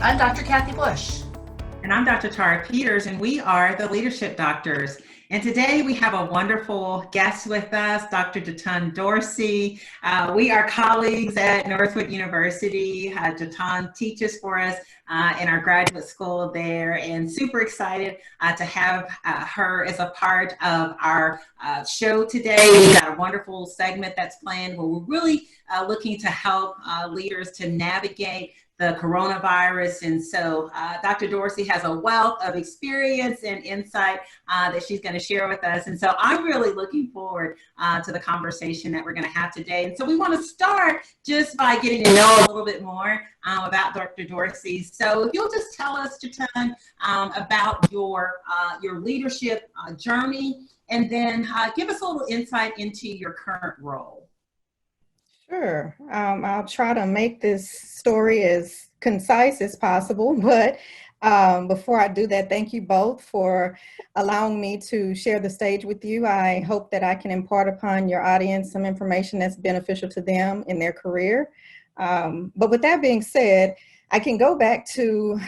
I'm Dr. Kathy Bush. And I'm Dr. Tara Peters, and we are the Leadership Doctors. And today we have a wonderful guest with us, Dr. Jatun Dorsey. We are colleagues at Northwood University. Jatun teaches for us in our graduate school there, and super excited to have her as a part of our show today. We've got a wonderful segment that's planned where we're really looking to help leaders to navigate the coronavirus. And so Dr. Dorsey has a wealth of experience and insight that she's going to share with us. And so I'm really looking forward to the conversation that we're going to have today. And so we want to start just by getting to know a little bit more about Dr. Dorsey. So if you'll just tell us, Jatun, about your leadership journey, and then give us a little insight into your current role. Sure. I'll try to make this story as concise as possible, but before I do that, thank you both for allowing me to share the stage with you. I hope that I can impart upon your audience some information that's beneficial to them in their career. But with that being said, I can go back to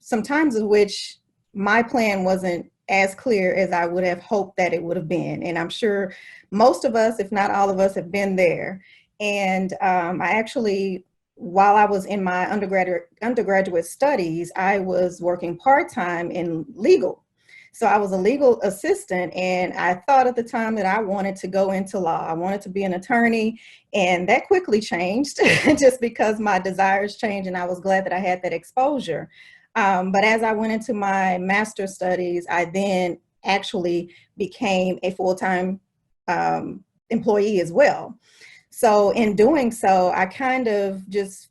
some times in which my plan wasn't as clear as I would have hoped that it would have been. And I'm sure most of us, if not all of us, have been there. And I actually, while I was in my undergraduate studies, I was working part-time in legal. So I was a legal assistant, and I thought at the time that I wanted to go into law. I wanted to be an attorney, and that quickly changed just because my desires changed, and I was glad that I had that exposure. But as I went into my master's studies, I then actually became a full-time employee as well. So in doing so, I kind of just,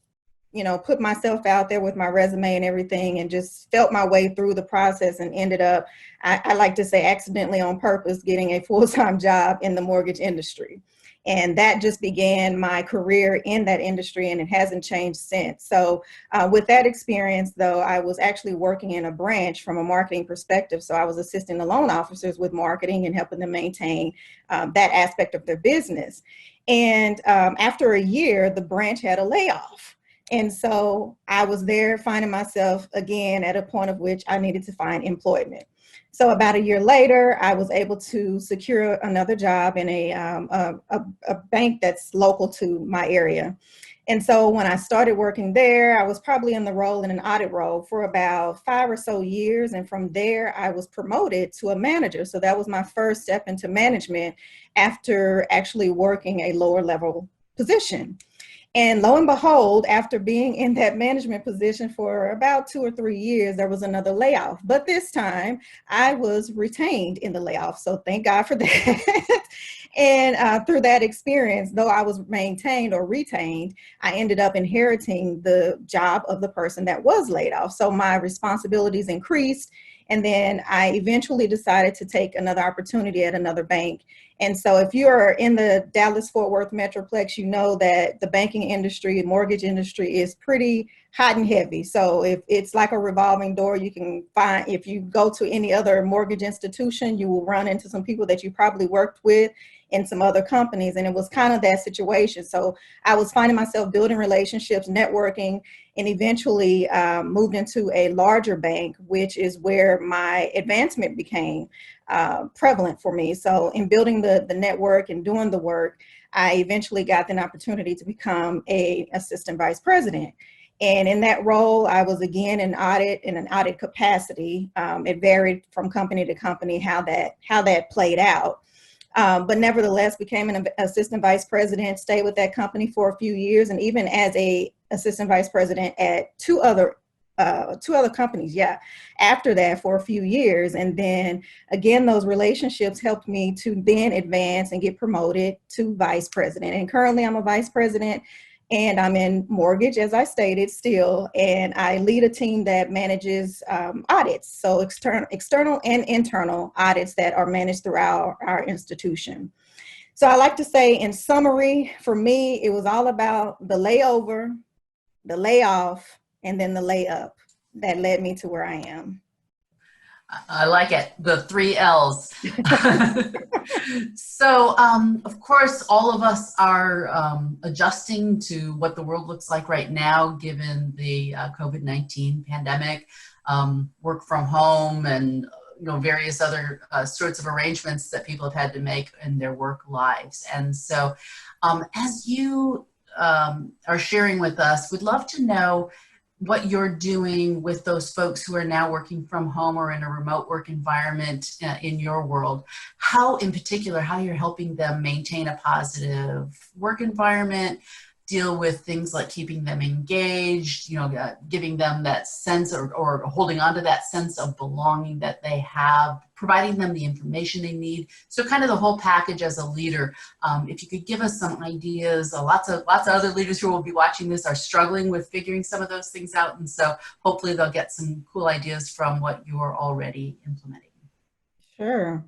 put myself out there with my resume and everything and just felt my way through the process and ended up, I like to say accidentally on purpose, getting a full-time job in the mortgage industry. And that just began my career in that industry, and it hasn't changed since. So with that experience, though, I was actually working in a branch from a marketing perspective. So I was assisting the loan officers with marketing and helping them maintain that aspect of their business. And after a year, the branch had a layoff. And so I was there finding myself again at a point of which I needed to find employment. So about a year later, I was able to secure another job in a bank that's local to my area. And so when I started working there, I was probably in an audit role for about 5 or so years. And from there, I was promoted to a manager. So that was my first step into management after actually working a lower level position. And lo and behold, after being in that management position for about 2 or 3 years, there was another layoff. But this time I was retained in the layoff. So thank God for that. And through that experience, though I was maintained or retained, I ended up inheriting the job of the person that was laid off. So my responsibilities increased. And then I eventually decided to take another opportunity at another bank. And so if you're in the Dallas-Fort Worth Metroplex, you know that the banking industry, mortgage industry is pretty hot and heavy. So if it's like a revolving door, you can find, if you go to any other mortgage institution, you will run into some people that you probably worked with in some other companies. And it was kind of that situation. So I was finding myself building relationships, networking, and eventually moved into a larger bank, which is where my advancement became prevalent for me. So in building the network and doing the work, I eventually got an opportunity to become an assistant vice president. And in that role, I was again in an audit capacity. It varied from company to company how that played out. But nevertheless, became an assistant vice president, stayed with that company for a few years, and even as a assistant vice president at two other companies, after that for a few years. And then again, those relationships helped me to then advance and get promoted to vice president. And currently I'm a vice president, and I'm in mortgage, as I stated, still, and I lead a team that manages audits, so external and internal audits that are managed through our institution. So I like to say, in summary, for me, it was all about the layover, the layoff, and then the layup that led me to where I am. I like it. The 3 L's. So, of course, all of us are adjusting to what the world looks like right now, given the COVID-19 pandemic, work from home, and various other sorts of arrangements that people have had to make in their work lives. And so, as you are sharing with us, we'd love to know what you're doing with those folks who are now working from home or in a remote work environment in your world. How, in particular, how you're helping them maintain a positive work environment, deal with things like keeping them engaged, giving them that sense or holding on to that sense of belonging that they have, providing them the information they need. So kind of the whole package as a leader. If you could give us some ideas, lots of other leaders who will be watching this are struggling with figuring some of those things out. And so hopefully they'll get some cool ideas from what you're already implementing. Sure.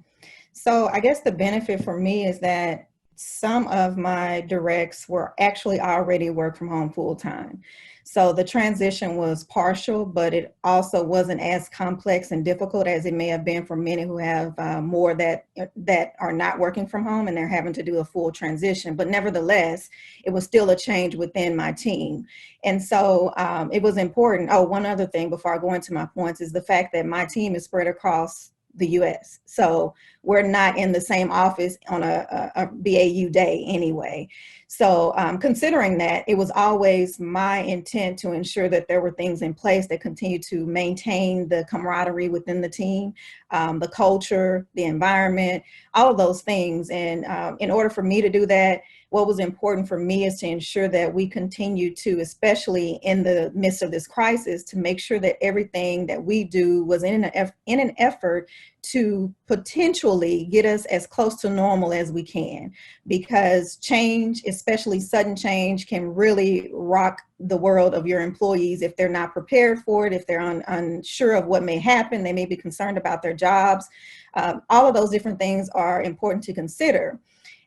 So I guess the benefit for me is that some of my directs were actually already work from home full time. So the transition was partial, but it also wasn't as complex and difficult as it may have been for many who have more that are not working from home and they're having to do a full transition. But nevertheless, it was still a change within my team. And so it was important. Oh, one other thing before I go into my points is the fact that my team is spread across the US. So we're not in the same office on a BAU day anyway. So considering that, it was always my intent to ensure that there were things in place that continue to maintain the camaraderie within the team, the culture, the environment, all of those things. And in order for me to do that, what was important for me is to ensure that we continue to, especially in the midst of this crisis, to make sure that everything that we do was in an effort to potentially get us as close to normal as we can, because change, especially sudden change, can really rock the world of your employees if they're not prepared for it, if they're unsure of what may happen, they may be concerned about their jobs. All of those different things are important to consider.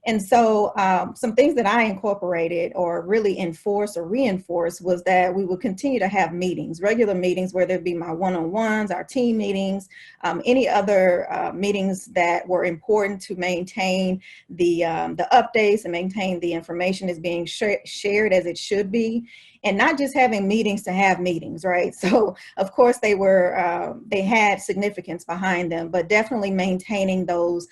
And so some things that I incorporated or really enforced or reinforced was that we would continue to have meetings, regular meetings, whether it be my one-on-ones, our team meetings, any other meetings that were important to maintain the updates and maintain the information is being shared as it should be. And not just having meetings to have meetings, right? So of course they had significance behind them, but definitely maintaining those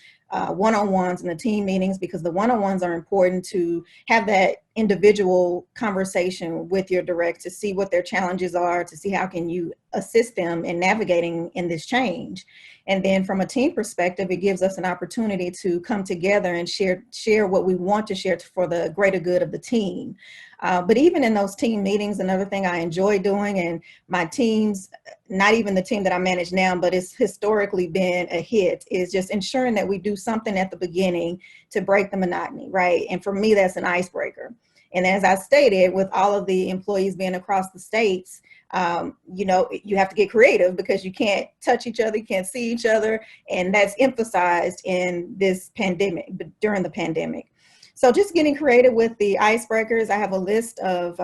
one-on-ones and the team meetings, because the one-on-ones are important to have that individual conversation with your direct to see what their challenges are, to see how can you assist them in navigating in this change. And then from a team perspective, it gives us an opportunity to come together and share what we want to share for the greater good of the team. But even in those team meetings, another thing I enjoy doing, and my teams, not even the team that I manage now, but it's historically been a hit, is just ensuring that we do something at the beginning to break the monotony, right? And for me, that's an icebreaker. And as I stated, with all of the employees being across the states, you have to get creative because you can't touch each other, you can't see each other. And that's emphasized in this pandemic, but during the pandemic. So just getting creative with the icebreakers. I have a list of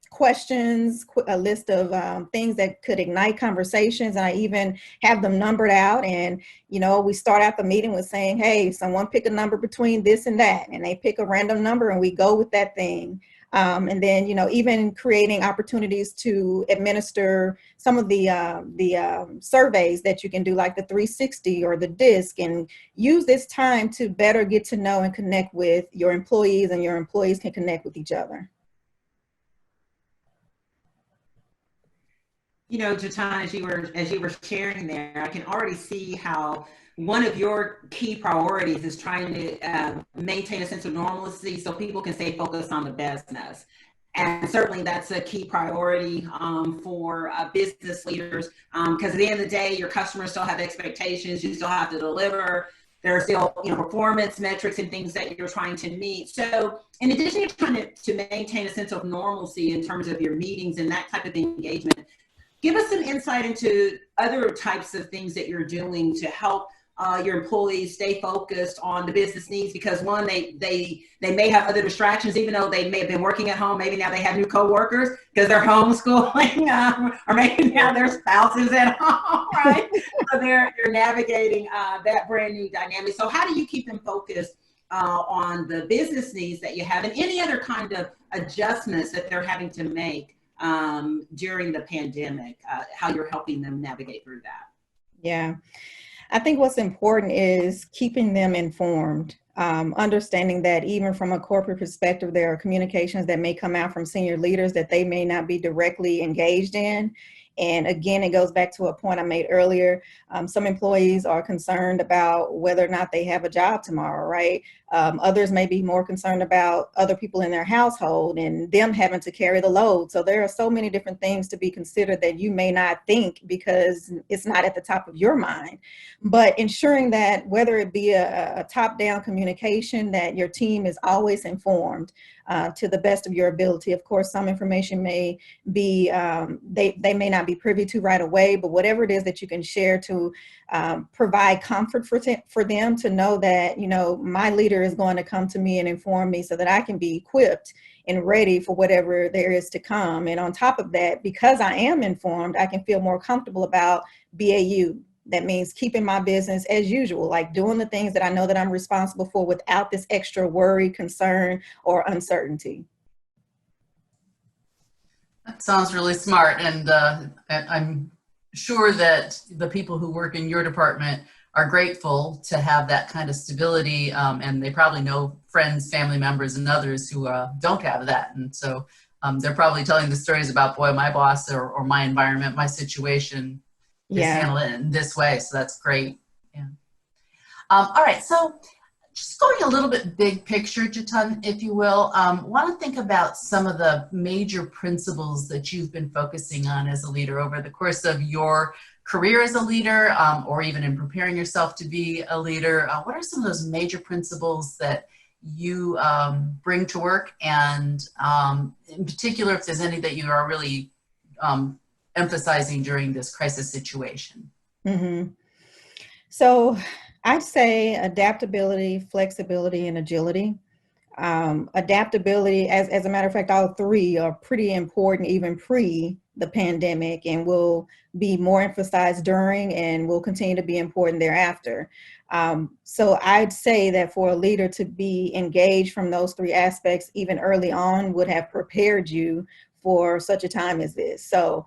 questions, a list of things that could ignite conversations. And I even have them numbered out. And, we start out the meeting with saying, hey, someone pick a number between this and that. And they pick a random number and we go with that thing. And then, even creating opportunities to administer some of the surveys that you can do, like the 360 or the DISC, and use this time to better get to know and connect with your employees, and your employees can connect with each other. Jatun, as you were sharing there, I can already see how one of your key priorities is trying to maintain a sense of normalcy so people can stay focused on the business. And certainly that's a key priority for business leaders, because at the end of the day, your customers still have expectations, you still have to deliver. There are still performance metrics and things that you're trying to meet. So in addition to trying to maintain a sense of normalcy in terms of your meetings and that type of engagement, give us some insight into other types of things that you're doing to help your employees stay focused on the business needs? Because one, they may have other distractions, even though they may have been working at home. Maybe now they have new coworkers because they're homeschooling, or maybe now their spouses at home, right? So they're navigating that brand new dynamic. So how do you keep them focused on the business needs that you have, and any other kind of adjustments that they're having to make during the pandemic, how you're helping them navigate through that? Yeah, I think what's important is keeping them informed, understanding that even from a corporate perspective, there are communications that may come out from senior leaders that they may not be directly engaged in. And again, it goes back to a point I made earlier. Some employees are concerned about whether or not they have a job tomorrow, right? Others may be more concerned about other people in their household and them having to carry the load. So there are so many different things to be considered that you may not think because it's not at the top of your mind. But ensuring that whether it be a top-down communication, that your team is always informed to the best of your ability. Of course, some information may be, they may not be privy to right away, but whatever it is that you can share to provide comfort for them to know that, you know, my leader is going to come to me and inform me so that I can be equipped and ready for whatever there is to come. And on top of that, because I am informed, I can feel more comfortable about BAU. That means keeping my business as usual, like doing the things that I know that I'm responsible for without this extra worry, concern, or uncertainty. That sounds really smart. And I'm sure that the people who work in your department are grateful to have that kind of stability. And they probably know friends, family members, and others who don't have that. And so they're probably telling the stories about, boy, my boss or my environment, my situation, just handle it in this way. So that's great. Yeah. All right. So just going a little bit big picture, Jatun, if you will, want to think about some of the major principles that you've been focusing on as a leader over the course of your career as a leader, or even in preparing yourself to be a leader. What are some of those major principles that you bring to work? And in particular, if there's any that you are really emphasizing during this crisis situation? Mm-hmm. So I'd say adaptability, flexibility, and agility. Adaptability, as a matter of fact, all three are pretty important even pre the pandemic, and will be more emphasized during and will continue to be important thereafter. So I'd say that for a leader to be engaged from those three aspects even early on would have prepared you for such a time as this. So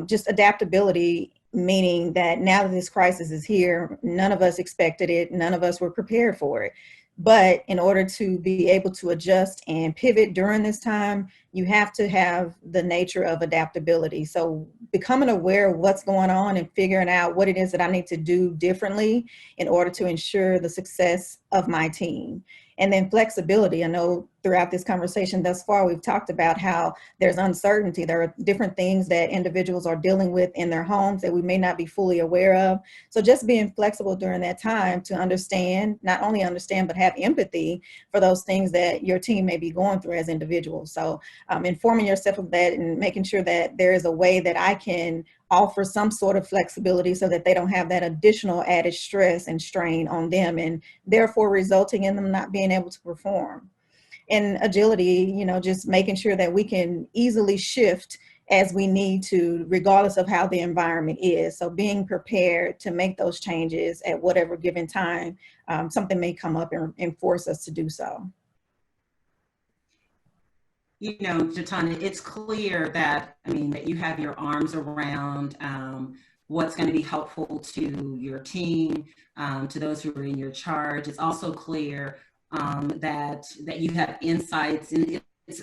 just adaptability, meaning that now that this crisis is here, none of us expected it, none of us were prepared for it. But in order to be able to adjust and pivot during this time, you have to have the nature of adaptability. So becoming aware of what's going on and figuring out what it is that I need to do differently in order to ensure the success of my team. And then flexibility. I know throughout this conversation thus far, we've talked about how there's uncertainty. There are different things that individuals are dealing with in their homes that we may not be fully aware of. So just being flexible during that time to understand, not only understand, but have empathy for those things that your team may be going through as individuals. So informing yourself of that and making sure that there is a way that I can offer some sort of flexibility so that they don't have that additional added stress and strain on them, and therefore resulting in them not being able to perform. And agility, you know, just making sure that we can easily shift as we need to, regardless of how the environment is. So being prepared to make those changes at whatever given time, something may come up and force us to do so. You know, Jatun, it's clear that, I mean, that you have your arms around what's going to be helpful to your team, to those who are in your charge. It's also clear that you have insights, and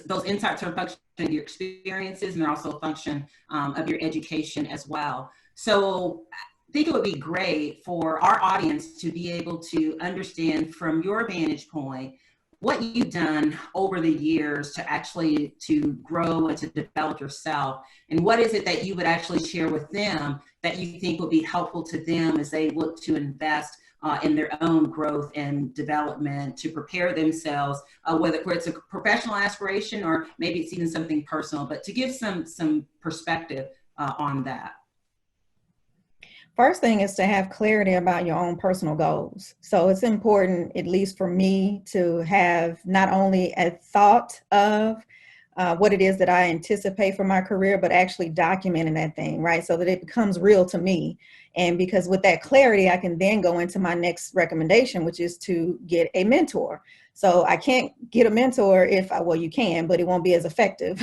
those insights are a function of your experiences, and they're also a function of your education as well. So I think it would be great for our audience to be able to understand from your vantage point what you've done over the years to grow and to develop yourself, and what is it that you would actually share with them that you think would be helpful to them as they look to invest in their own growth and development to prepare themselves, whether it's a professional aspiration or maybe it's even something personal, but to give some perspective on that. First thing is to have clarity about your own personal goals. So it's important, at least for me, to have not only a thought of what it is that I anticipate for my career, but actually documenting that thing, right? So that it becomes real to me. And because with that clarity, I can then go into my next recommendation, which is to get a mentor. So I can't get a mentor well, you can, but it won't be as effective.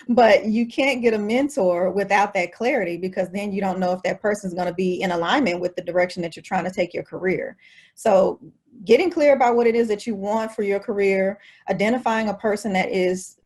But you can't get a mentor without that clarity, because then you don't know if that person is going to be in alignment with the direction that you're trying to take your career. So getting clear about what it is that you want for your career, identifying a person that is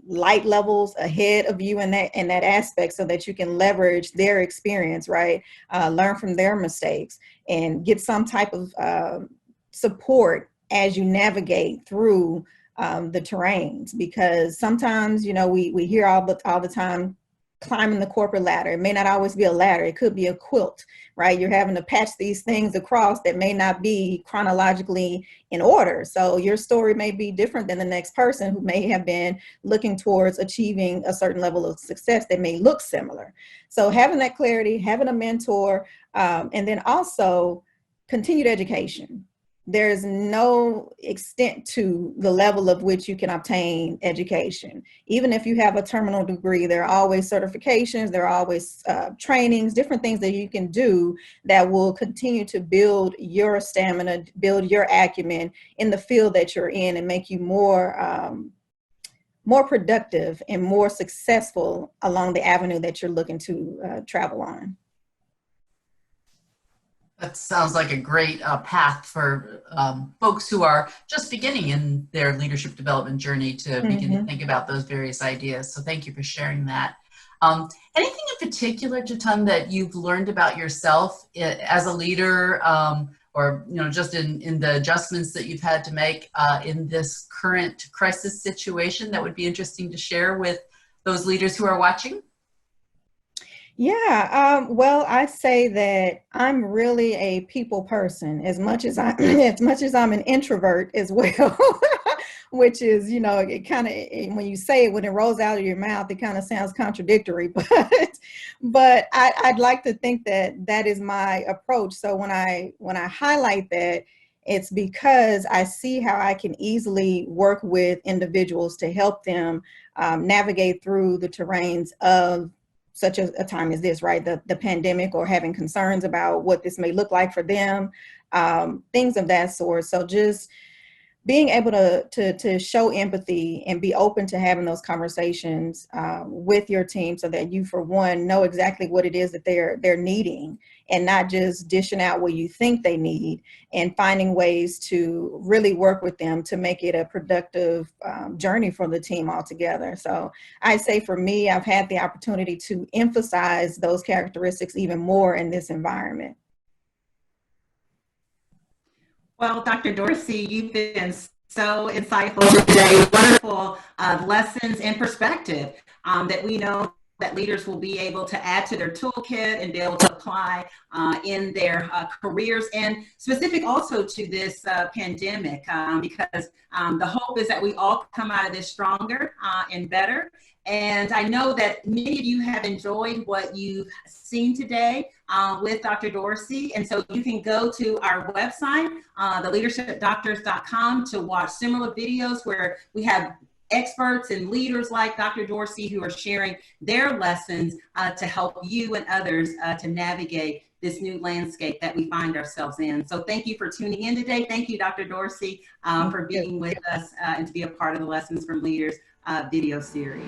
light levels ahead of you in that aspect, so that you can leverage their experience, right? Learn from their mistakes and get some type of support as you navigate through the terrains. Because sometimes, we hear all the time, climbing the corporate ladder. It may not always be a ladder. It could be a quilt, right? You're having to patch these things across that may not be chronologically in order. So your story may be different than the next person who may have been looking towards achieving a certain level of success that may look similar. So having that clarity, having a mentor, and then also continued education. There's no extent to the level of which you can obtain education. Even if you have a terminal degree, there are always certifications, there are always trainings, different things that you can do that will continue to build your stamina, build your acumen in the field that you're in, and make you more productive and more successful along the avenue that you're looking to travel on. That sounds like a great path for folks who are just beginning in their leadership development journey to begin to think about those various ideas. So thank you for sharing that. Anything in particular, Jatun, that you've learned about yourself as a leader, or just in the adjustments that you've had to make in this current crisis situation that would be interesting to share with those leaders who are watching? Yeah, well, I say that I'm really a people person as much as as much as I'm an introvert as well, which is, it kind of, when you say it, when it rolls out of your mouth, it kind of sounds contradictory, but I'd like to think that that is my approach. So when I highlight that, it's because I see how I can easily work with individuals to help them navigate through the terrains of such a time as this, right? The pandemic, or having concerns about what this may look like for them, things of that sort. So just being able to show empathy and be open to having those conversations with your team, so that you, for one, know exactly what it is that they're needing, and not just dishing out what you think they need, and finding ways to really work with them to make it a productive journey for the team altogether. So I say, for me, I've had the opportunity to emphasize those characteristics even more in this environment. Well, Dr. Dorsey, you've been so insightful today. Wonderful lessons and perspective that we know that leaders will be able to add to their toolkit and be able to apply in their careers, and specific also to this pandemic, because the hope is that we all come out of this stronger and better. And I know that many of you have enjoyed what you've seen today with Dr. Dorsey. And so you can go to our website, theleadershipdoctors.com, to watch similar videos where we have experts and leaders like Dr. Dorsey who are sharing their lessons to help you and others to navigate this new landscape that we find ourselves in. So thank you for tuning in today. Thank you, Dr. Dorsey, for being with us and to be a part of the Lessons from Leaders video series.